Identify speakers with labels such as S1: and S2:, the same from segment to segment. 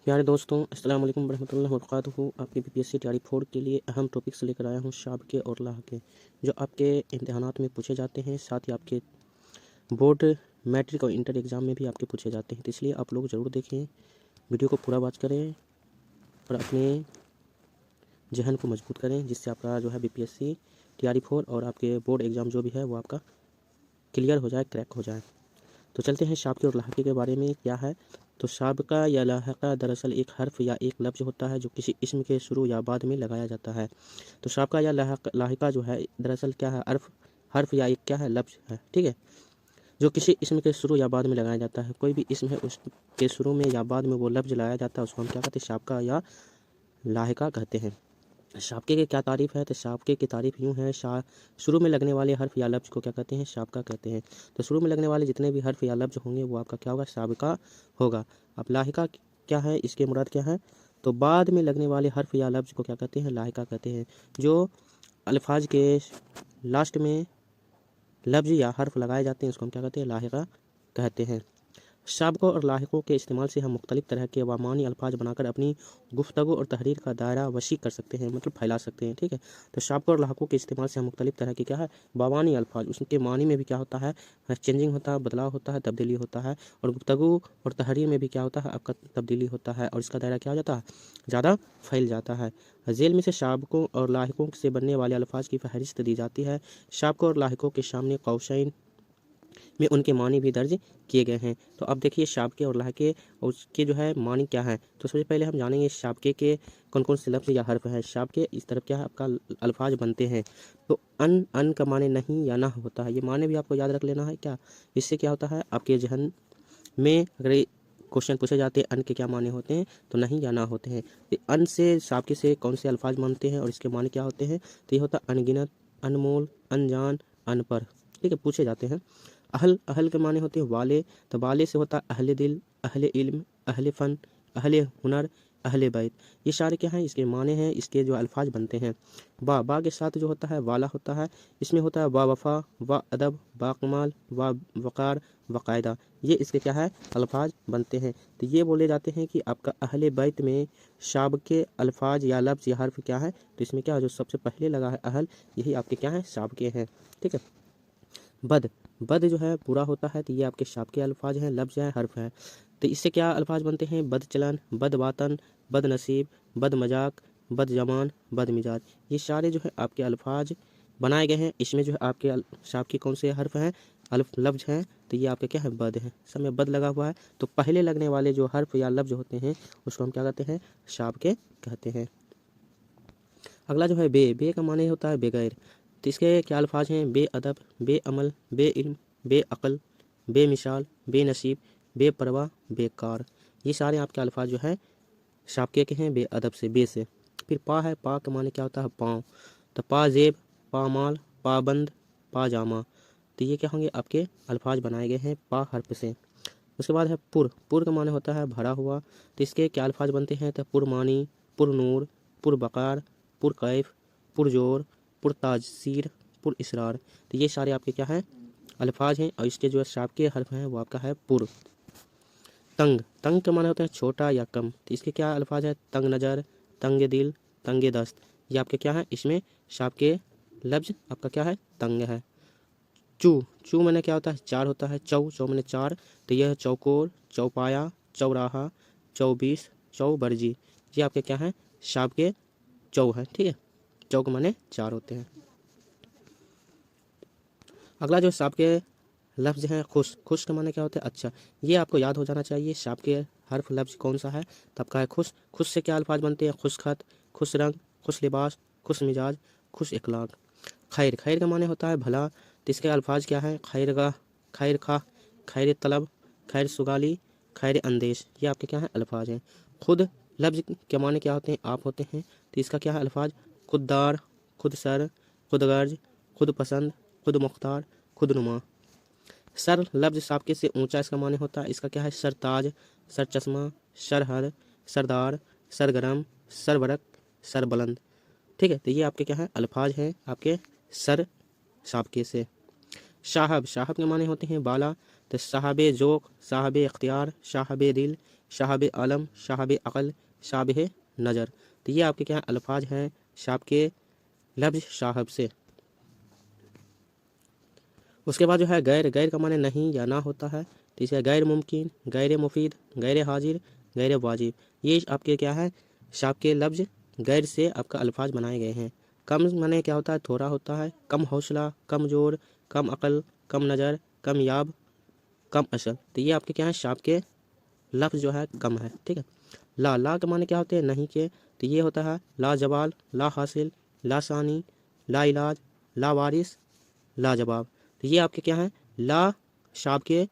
S1: प्यारे दोस्तों, अस्सलाम वालेकुम वरहमतुल्लाहि वबरकातुहू। आपके बीपीएससी तैयारी 4 के लिए अहम टॉपिक्स लेकर आया हूँ शाबके और लाहके, जो आपके इम्तिहानात में पूछे जाते हैं। साथ ही आपके बोर्ड, मैट्रिक और इंटर एग्ज़ाम में भी आपके पूछे जाते हैं। तो इसलिए आप लोग ज़रूर देखें, वीडियो को पूरा वॉच करें और अपने जहन को मजबूत करें, जिससे आपका जो है बीपीएससी तैयारी 4 और आपके बोर्ड एग्ज़ाम जो भी है वो आपका क्लियर हो जाए, क्रैक हो जाए। तो चलते हैं शाबके और लाहके के बारे में क्या है। तो शाबका या लाहका दरअसल एक हर्फ या एक लफ्ज़ होता है जो किसी इस्म के शुरू या बाद में लगाया जाता है। तो शाबका या लाहिका जो है दरअसल क्या है, हर्फ या एक क्या है, लफ्ज़ है। ठीक है, जो किसी इस्म के शुरू या बाद में लगाया जाता है। कोई भी इस्म है उसके शुरू में या बाद में वो लफ्ज़ लाया जाता है, उसको हम क्या कहते हैं, शाबका या लाहिका कहते हैं। शाबके की क्या तारीफ़ है, तो शाबके की तारीफ़ यूँ है, शुरू में लगने वाले हर्फ या लफ्ज़ को क्या कहते हैं, शाबका कहते हैं। तो शुरू में लगने वाले जितने भी हर्फ या लफ्ज़ होंगे वो आपका क्या होगा, शाबका होगा। अब लाहिका क्या है, इसके मुराद क्या है, तो बाद में लगने वाले हर्फ या लफ्ज़ को क्या कहते हैं, लाहिका कहते हैं। जो अल्फाज के लास्ट में लफ्ज़ या हर्फ लगाए जाते हैं उसको हम क्या कहते हैं, लाहिका कहते हैं। शाबकों और लाहिकों के इस्तेमाल से हम मुख्तलिफ तरह के वामानी अल्फाज बनाकर अपनी गुफ्तगू और तहरीर का दायरा वसी कर सकते हैं, मतलब फैला सकते हैं। ठीक है, तो शाबकों और लाहिकों के इस्तेमाल से हम मुख्तलिफ तरह के क्या है, वामानी अल्फाज, उसके मानी में भी क्या होता है, चेंजिंग होता है, बदलाव होता है, तब्दीली होता है। और गुफ्तगू और तहरीर में भी क्या होता है, आपका तब्दीली होता है और इसका दायरा क्या हो जाता है, ज़्यादा फैल जाता है। झेल में से शाबकों और लाहिकों से बनने वाले अल्फाज की फहरिस्त दी जाती है। शाबकों और लाहिकों के सामने कौशैन में उनके मानी भी दर्ज किए गए हैं। तो अब देखिए शाबके और लाहके और उसके जो है मानी क्या है। तो सबसे पहले हम जानेंगे शाबके के कौन कौन से लफ्ज़ या हर्फ हैं। शाबके इस तरफ क्या है, आपका अल्फाज बनते हैं। तो अन का माने नहीं या ना होता है, ये माने भी आपको याद रख लेना है। क्या इससे क्या होता है, आपके जहन में अगर क्वेश्चन पूछे जाते हैं अन के क्या माने होते हैं, तो नहीं या ना होते हैं। तो अन से शाबके से कौन से अल्फाज बनते हैं और इसके माने क्या होते हैं, तो ये होता है अनगिनत, अनमोल, अनजान, अनपर। ठीक है, पूछे जाते हैं। अहल के माने होते हैं वाले, तो वाले से होता है अहले दिल, अहले इल्म, अहले फ़न, अहले हुनर, अहले बैत। ये सारे क्या हैं, इसके माने हैं, इसके जो अल्फाज बनते हैं। बा के साथ जो होता है वाला होता है, इसमें होता है वा वफ़ा, वा अदब, वा कमाल, वा वक़ार, वक़ायदा। ये इसके क्या है, अल्फाज बनते हैं। तो ये बोले जाते हैं कि आपका अहले बैत में शाब के अल्फाज या लफ्ज़ या हर्फ क्या है, तो इसमें क्या है, जो सबसे पहले लगा है अहल, यही आपके क्या है, शाब के हैं। ठीक है, बद बद जो है बुरा होता है, तो ये आपके शाप के अल्फाज हैं, लफ्ज़ हैं, हर्फ हैं। तो इससे क्या अल्फाज बनते हैं, बद चलन, बद बातन, बद नसीब, बद मजाक, बद जमान, बद मिजाज। ये सारे जो है आपके अल्फाज बनाए गए हैं। इसमें जो है आपके शाप के कौन से हर्फ हैं, लफ्ज़ हैं, तो ये आपके क्या है, बद हैं। सब में बद लगा हुआ है, तो पहले लगने वाले जो हर्फ या लफ्ज़ होते हैं उसको हम क्या कहते हैं, शाप के कहते हैं। अगला जो है बे का माने होता है बगैर। तो इसके क्या अल्फाज हैं, बेअदब, बेअमल, बेइल्म, बेअक़ल, बेमिसाल, बेनसीब, बेपरवाह, बेकार। ये सारे आपके अल्फाज जो है शाबके के हैं, बेअदब से, बे से। फिर पा है, पा का माने क्या होता है, पाँव। तो पा जेब, पामाल, पाबंद, पाजामा। तो ये क्या होंगे, आपके अल्फाज बनाए गए हैं पा हर्फ से। उसके बाद है पुर का माने होता है भरा हुआ। तो इसके क्या अल्फाज बनते हैं, तो पुरमानी, पुरनूर, पुरबकार, पुरकैफ, पुरजोर, पुरतासीर, पुरइसरार। तो ये सारे आपके क्या हैं, अल्फाज हैं। और इसके जो शाप के हर्फ हैं वो आपका है पुर। तंग के माने होते हैं छोटा या कम। तो इसके क्या अल्फाज है, तंग नज़र, तंग दिल, तंग दस्त। ये आपके क्या है, इसमें शाप के लफ्ज़ आपका क्या है, तंग है। चू मैंने क्या होता है, चार होता है। चौ मैंने चार, तो यह है चौकोर, चौपाया, चौराहा, चौबीस, चौबरजी। ये आपके क्या है, शाप के चौ है। ठीक है, चौ के माने चार होते हैं। अगला जो शाप के लफ्ज़ हैं, खुश के माने क्या होते हैं, अच्छा। ये आपको याद हो जाना चाहिए, शाप के हर्फ लफ्ज़ कौन सा है, तब का है खुश से क्या अल्फाज बनते हैं, खुश खत, खुश रंग, खुश लिबास, खुश मिजाज, खुश इखलाक। खैर का माने होता है भला। तो इसके अल्फाज क्या है, खैरगाह, खैर खा, खैर तलब, खैर सुगाली, खैर अंदेश। ये आपके क्या हैं, अल्फाज हैं। खुद लफ्ज़ के माने क्या होते हैं, आप होते हैं। तो इसका क्या है अल्फाज, खुददार, खुद सर, खुद गर्ज, खुद पसंद, खुद मुख्तार, खुद नुमा। सर लफ्ज़ साबके से ऊंचा, इसका माने होता है, इसका क्या है, सरताज, सर चश्मा, सरहद, सरदार, सरगरम, सरबरक, सरबलंद। ठीक है, तो ये आपके क्या है, अल्फाज हैं आपके सर साबके से। साहब के माने होते हैं बाला। तो साहब जोक, साहब इख्तियार, साहब दिल, शाहब आलम, शाहब अक़ल, शाबह नज़र। तो ये आपके क्या हैं अल्फाज हैं शाब के लफ्ज़ शाहब से। उसके बाद जो है गैर, गैर का माने नहीं या ना होता है। तो इसे गैर मुमकिन, गैर मुफीद, गैर हाजिर, गैर वाजिब। ये आपके क्या है शाब के लफ्ज़ गैर से आपका अल्फाज बनाए गए हैं। कम माने क्या होता है थोड़ा होता है, कम हौसला, कम जोर, कम अकल, कम नज़र, कम याब, कम असल। तो ये आपके क्या है शाब के लफ्ज़ जो है कम है। ठीक है। ला, ला के माने क्या होते हैं नहीं के। तो ये होता है ला जवाल, ला हासिल, ला सानी, ला इलाज, ला वारिस, ला जवाब। तो ये आपके क्या हैं ला शाब के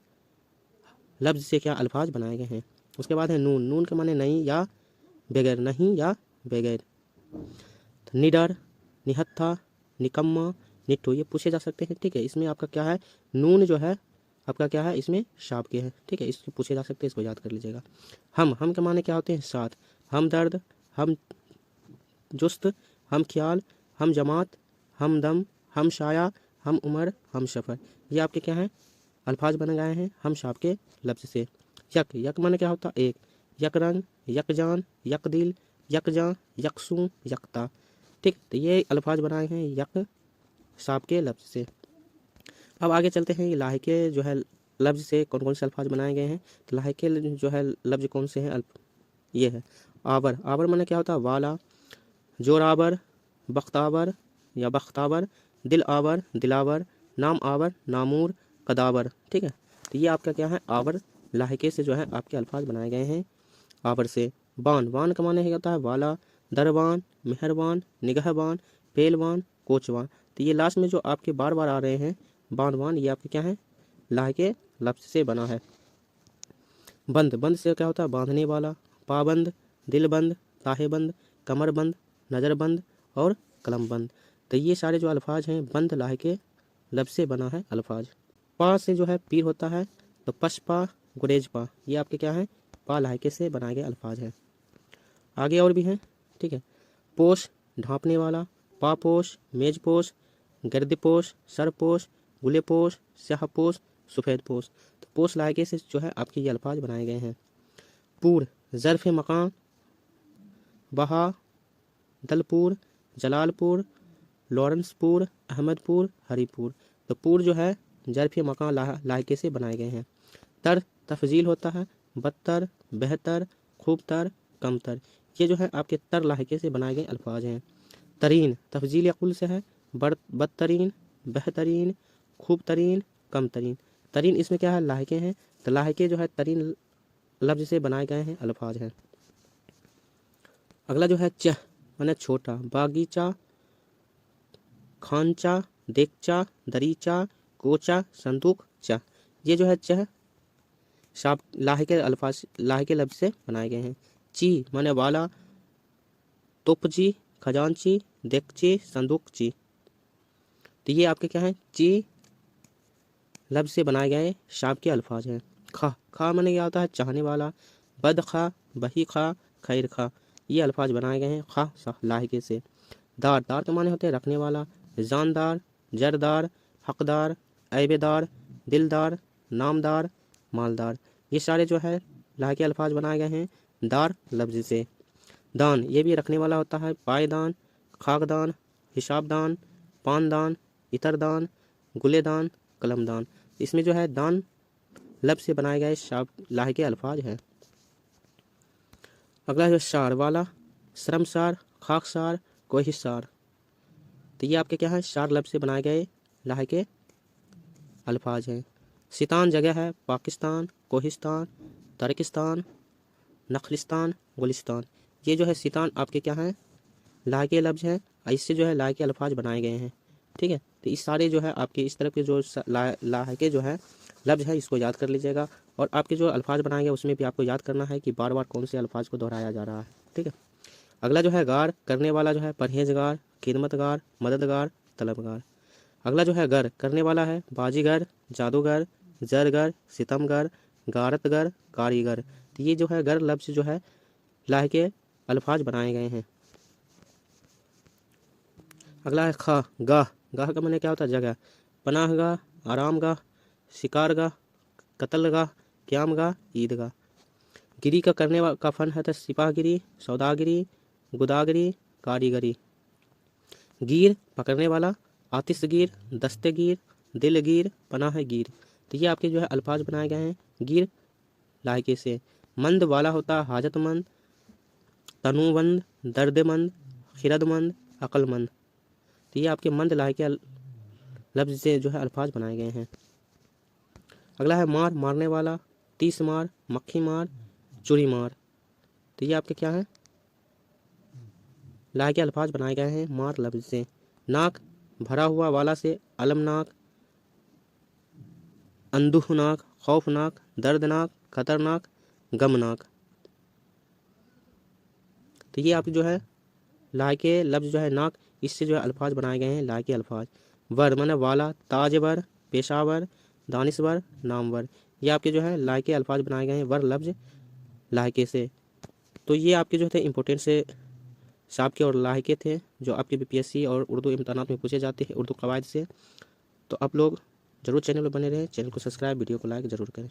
S1: लफ्ज़ से क्या अल्फाज बनाए गए हैं। उसके बाद है नून, नून के माने नहीं या बगैर, नहीं या बगैर। तो निडर, निहत्था, निकम्मा, निट्ठू ये पूछे जा सकते हैं। ठीक है। इसमें आपका क्या है नून जो है आपका क्या है इसमें शाब के है। ठीक है। इसको पूछे जा सकते हैं, इसको याद कर लीजिएगा। हम के माने क्या होते हैं साथ, हम दर्द, हम जुस्त, हम ख्याल, हम जमात, हम दम, हम शाया, हम उमर, हम सफ़र। ये आपके क्या हैं अल्फाज बन गए हैं हम शाब के लफ्ज़ से। यक, यक माने क्या होता एक, यक रंग, यक जान, यक दिल, यक जान, यकसूं, यकता। ठीक। तो ये अल्फाज बनाए हैं यक शाब के लफ्ज़ से। अब आगे चलते हैं ये लाहिके जो है लफ्ज़ से कौन कौन से अल्फाज बनाए गए हैं। तो लाहिके जो है लफ्ज़ कौन से हैं ये है आबर, आबर माने क्या होता है वाला, जोराबर, बख्ताबर या बख्ताबर, दिल आबर, दिलावर, नाम आबर, नामूर, कदावर। ठीक है। तो ये आपका क्या है आबर लाहिके से जो है आपके अल्फाज बनाए गए हैं आबर से। बान, बान का माने होता है वाला, दरबान, मेहरबान, निगहबान, पेलवान, कोचवान। तो ये लास्ट में जो आपके बार बार आ रहे हैं बान बान ये आपके क्या है लाहिके लफ्ज़ से बना है। बंद, बंद से क्या होता है बांधने वाला, पाबंद, दिलबंद, ताहेबंद, कमरबंद, नज़रबंद और कलमबंद। तो ये सारे जो अल्फाज हैं बंद लाहिके लफ्ज़ से बना है अल्फाज। पा से जो है पीर होता है तो पशपा, गुरेजपा ये आपके क्या हैं पा लाहिके से बनाए गए अल्फाज हैं। आगे और भी हैं। ठीक है। पोश ढांपने वाला, पापोश, मेजपोश, गर्दपोश, सरपोश, गुलेपोश, स्याहपोश, सफ़ेद पोश। तो पोश लाहिके से जो है आपके ये अल्फाज बनाए गए हैं। पूर ज़र्फ़ मकान, बहा, दलपुर, जलालपुर, लॉरेंसपुर, अहमदपुर, हरीपुर। तो पूर जो है ज़र्फ़ मकान लाहिके से बनाए गए हैं। तर तफजील होता है बदतर, बेहतर, खूबतर, कमतर। ये जो है आपके तर लाहिके से बनाए गए अल्फाज हैं। तरीन तफजील यकुल से है बदतरीन, बेहतरीन, खूबतरीन, कमतरीन। तरीन इसमें क्या है लाहिके हैं। तो लाहिके जो है तरीन लफ्ज़ से बनाए गए हैं अल्फाज हैं। अगला जो है चह माने छोटा, बागीचा, खानचा, देगचा, दरीचा, कोचा, संदूक, चा। ये जो है चह शाब लाहिके अल्फाज लाहिके लफ्ज़ से बनाए गए हैं। ची माने वाला, तोपची, खजांची, देगची, संदूकची। तो ये आपके क्या हैं ची लफ्ज़ से बनाए गए शाब के अल्फाज हैं। खा, खा माने क्या होता है चाहने वाला, बद खा, बही खा, खैर खा। ये अल्फाज बनाए गए हैं खा लाहिके से। दार, दार के माने होते हैं रखने वाला, जानदार, जरदार, हकदार, ऐबेदार, दिलदार, नामदार, मालदार। ये सारे जो है लाहिके अल्फाज बनाए गए हैं दार लफ्ज़ से। दान ये भी रखने वाला होता है, पायदान, खाकदान, हिसाबदान, पानदान, इतरदान, गुलेदान, कलमदान। इसमें जो है दान लफ्ज़ से बनाए गए शाब लाहिके अल्फाज हैं। अगला जो शार वाला, शर्मसार, खाकसार, कोहिसार। तो ये आपके क्या है शार लफ्ज़ से बनाए गए लाहिके अल्फाज हैं। सितान जगह है, पाकिस्तान, कोहिस्तान, तर्किस्तान, नखलिस्तान, गुलिस्तान। ये जो है सितान आपके क्या हैं लाहिके लफ्ज़ हैं, इससे जो है लाहिके अल्फाज बनाए गए हैं। ठीक है। तो इस सारे जो है आपके इस तरफ के जो लाहिके जो है लफ्ज़ है इसको याद कर लीजिएगा। और आपके जो अल्फाज बनाए गए उसमें भी आपको याद करना है कि बार बार कौन से अल्फाज को दोहराया जा रहा है। ठीक है। अगला जो है गार करने वाला जो है परहेजगार, खिदमतगार, मददगार, तलबगार। अगला जो है गर करने वाला है बाजीगर, जादूगर, जरगर, सितमगर, गारतगर, कारीगर। तो ये जो है गर लफ्ज़ जो है लाहिके अल्फाज बनाए गए हैं। अगला है खा, गाह, गाह का माने क्या होता है जगह, पनाहगाह, आरामगाह, शिकारगाह, कत्लगाह, क़यामगाह, ईदगाह। गिरी का करने का फन है तो सिपाहगिरी, सौदागिरी, गुदागिरी, कारीगरी। गिर पकड़ने वाला, आतिशगीर, दस्तगीर, दिलगीर, पनाहगीर। तो ये आपके जो है अल्फाज बनाए गए हैं गिर लायके से। मंद वाला होता है हाजतमंद, तनुबंद, दर्दमंद, खिरदमंद, अक्लमंद। तो ये आपके मंद लायके लफ्ज से जो है अल्फाज बनाए गए हैं। अगला है मार, मारने वाला, तीस मार, मक्खी मार, चुरी मार। तो ये आपके क्या है लायके अल्फाज बनाए गए हैं मार लफ्ज से। नाक भरा हुआ वाला से अलमनाक, अंदुहनाक, खौफनाक, दर्दनाक, खतरनाक, गमनाक। तो ये आपके जो है लायके लफ्ज जो है नाक, इससे जो है अल्फाज बनाए गए हैं लायके अल्फाज। वर माने वाला, ताजवर, पेशावर, दानिशवर, नामवर। ये आपके जो है लायके अल्फाज बनाए गए हैं वर लफ्ज लायके से। तो ये आपके जो थे इम्पोर्टेंट से शाब के और लायके थे जो आपके बीपीएससी और उर्दू इम्तहानात में पूछे जाते हैं उर्दू कवायद से। तो आप लोग ज़रूर चैनल पर बने रहें, चैनल को सब्सक्राइब, वीडियो को लाइक ज़रूर करें।